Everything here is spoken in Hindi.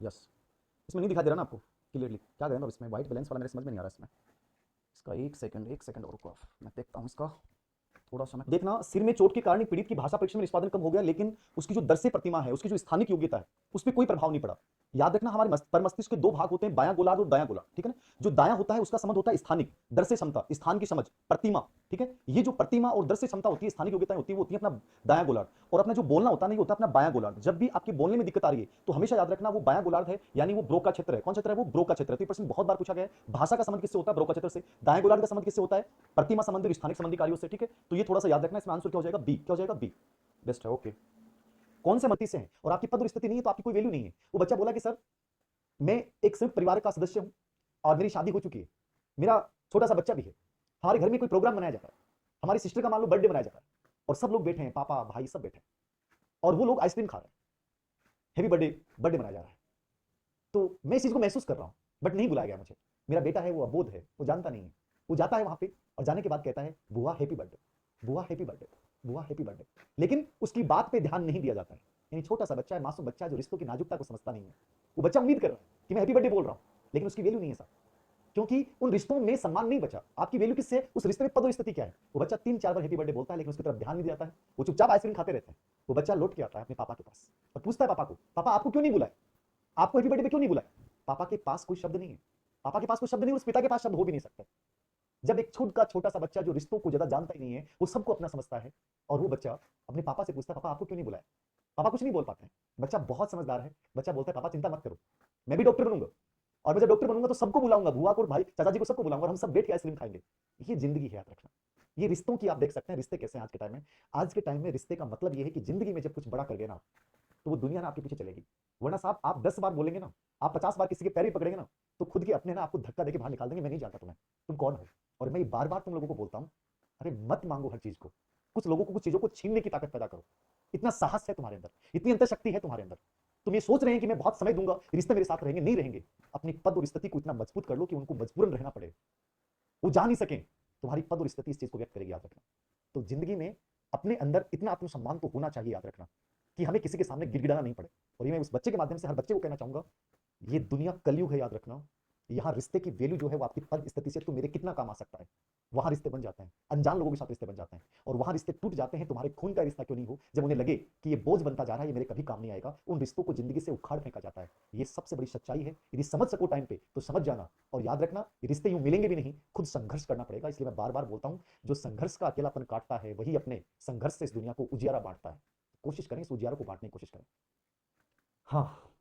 यस, इसमें नहीं दिखाई दे रहा ना आपको क्लियरली? क्या करें अब इसमें? वाइट बैलेंस वाला मेरे समझ में नहीं आ रहा इसमें। इसका एक सेकंड और रुको आप, मैं देखता हूँ इसका थोड़ा सा। मैं देखना, सिर में चोट के कारण एक पीड़ित की भाषा परीक्षा में निष्पादन कम हो गया, लेकिन उसकी जो दर्शे प्रतिमा है, उसकी जो स्थानिक योग्यता है, उस पर कोई प्रभाव नहीं पड़ा। याद रखना, हमारे पर मस्तिष्क के दो भाग होते हैं, बायां गोलार्ध और दायां गोलार्ध, ठीक है ना? जो दायां होता है उसका संबंध होता है स्थानिक, दर्शे क्षमता, स्थान की समझ, प्रतिमा, ठीक है? ये जो प्रतिमा और दर्शे क्षमता होती है, स्थानिक योग्यताएं होती है, वो होती है अपना दायां गोलार्ध। और अपना जो बोलना होता है ना, ये होता है अपना बायां गोलार्ध। जब भी आपके बोलने में दिक्कत आ रही है तो हमेशा याद रखना वो बायां गोलार्ध है, यानी वो ब्रोका क्षेत्र है। कौन क्षेत्र है? वो ब्रोका क्षेत्र है। तो ये प्रश्न बहुत बार पूछा गया है। भाषा का संबंध किससे होता है? ब्रोका क्षेत्र से। दाएं गोलार्ध का संबंध किससे होता है? प्रतिमा संबंधी और स्थानिक संबंधी कार्यों से, ठीक है? तो ये थोड़ा सा याद रखना। इसमें आंसर क्या हो जाएगा? बी। क्या हो जाएगा? बी बेस्ट है। ओके, कौन से मती से हैं और आपकी पद और स्थिति नहीं है तो आपकी कोई वैल्यू नहीं है। वो बच्चा बोला कि सर मैं एक संयुक्त परिवार का सदस्य हूं और मेरी शादी हो चुकी है, मेरा छोटा सा बच्चा भी है, हमारे घर में कोई प्रोग्राम मनाया जा रहा है, हमारी सिस्टर का मान लो बर्थडे मनाया जा रहा है और सब लोग बैठे हैं, पापा भाई सब बैठे हैं, और वो लोग आइसक्रीम खा रहे हैं, हैप्पी बर्थडे, बर्थडे मनाया जा रहा है। तो मैं इस चीज को महसूस कर रहा हूं, बट नहीं बुलाया गया मुझे। मेरा बेटा है, वो अबोध है, वो जानता नहीं है। वो जाता है वहां पे और जाने के बाद कहता है बुआ हैप्पी बर्थडे, बुआ हैप्पी बर्थडे, बुआ हैप्पी बर्थडे। लेकिन उसकी बात पे ध्यान नहीं दिया जाता है। यानी छोटा सा बच्चा है, मासूम बच्चा है, जो रिश्तों की नाजुकता को समझता नहीं है। वो बच्चा उम्मीद कर रहा है कि मैं हैप्पी बर्थडे बोल रहा हूं, लेकिन उसकी वैल्यू नहीं है साहब, क्योंकि उन रिश्तों में सम्मान नहीं बचा। आपकी वैल्यू किससे है? उस रिश्ते में पद और स्थिति क्या है? वो बच्चा 3-4 बार हैप्पी बर्थडे बोलता है, लेकिन उसकी तरफ ध्यान नहीं जाता है। वो चुपचाप आइसक्रीम खाते रहते हैं। वो बच्चा लौट के आता है अपने पापा के पास और पूछता है पापा को, पापा आपको क्यों नहीं बुलाया, आपको हैप्पी बर्थडे पे क्यों नहीं बुलाया? पापा के पास कोई शब्द नहीं है। पापा के पास कोई शब्द नहीं, उस पिता के पास शब्द हो भी नहीं सकता। जब एक छोटा सा बच्चा जो रिश्तों को ज्यादा जानता ही नहीं है, वो सबको अपना समझता है, और वो बच्चा अपने पापा से पूछता है पापा आपको क्यों नहीं बुलाया? पापा कुछ नहीं बोल पाते हैं। बच्चा बहुत समझदार है। बच्चा बोलता है पापा चिंता मत करो, मैं भी डॉक्टर बनूंगा, और मैं जब डॉक्टर बनूंगा तो सबको बुलाऊंगा, बुआ को, भाई चाचा जी को, सबको बुलाऊंगा और हम सब बैठ के आइसक्रीम खाएंगे। ये जिंदगी है, याद रखना। ये रिश्तों की आप देख सकते हैं, रिश्ते कैसे हैं आज के टाइम में। आज के टाइम में रिश्ते का मतलब ये है कि जिंदगी में जब कुछ बड़ा कर गए ना, तो वो दुनिया ना आपके पीछे चलेगी। वरना साहब आप 10 बार बोलेंगे ना, आप 50 बार किसी के पैर भी पकड़ेंगे ना, तो खुद के अपने ना आपको धक्का देके बाहर निकाल देंगे, मैं नहीं जानता तुम्हें, तुम कौन हो। और मैं ये बार बार तुम लोगों को बोलता हूं, अरे मत मांगो हर चीज को। कुछ लोगों को कुछ चीजों को छीनने की ताकत पैदा करो। इतना साहस है तुम्हारे अंदर, इतनी अंतर शक्ति है तुम्हारे अंदर। तुम ये सोच रहे हैं कि मैं बहुत समय दूंगा, रिश्ते मेरे साथ रहेंगे, नहीं रहेंगे। अपनी पद और स्थिति को इतना मजबूत कर लो कि उनको मजबूरन रहना पड़े, वो जा नहीं सके। तुम्हारी पद और स्थिति इस चीज को व्यक्त करेगी, याद रखना। तो जिंदगी में अपने अंदर इतना आत्मसम्मान तो होना चाहिए, याद रखना, कि हमें किसी के सामने गिड़गिड़ाना नहीं पड़े। और ये मैं उस बच्चे के माध्यम से हर बच्चे को कहना चाहूंगा, ये दुनिया कलयुग है, याद रखना। यहाँ रिश्ते की वैल्यू जो है वो आपकी पद स्थिति से, तो मेरे कितना काम आ सकता है, वहां रिश्ते बन जाते हैं। अनजान लोगों के साथ रिश्ते बन जाते हैं, और वहां रिश्ते टूट जाते हैं, तुम्हारे खून का रिश्ता क्यों नहीं हो, जब उन्हें लगे कि ये बोझ बनता जा रहा है, ये मेरे कभी काम नहीं आएगा। उन रिश्तों को जिंदगी से उखाड़ फेंका जाता है। ये सबसे बड़ी सच्चाई है। यदि समझ सको टाइम पे तो समझ जाना, और याद रखना ये रिश्ते यूं मिलेंगे भी नहीं, खुद संघर्ष करना पड़ेगा। इसलिए मैं बार बार बोलता हूं, जो संघर्ष का अकेलापन काटता है वही अपने संघर्ष से इस दुनिया को उजियारा बांटता है। कोशिश करें इस उजियारे को बांटने की कोशिश करें। हाँ,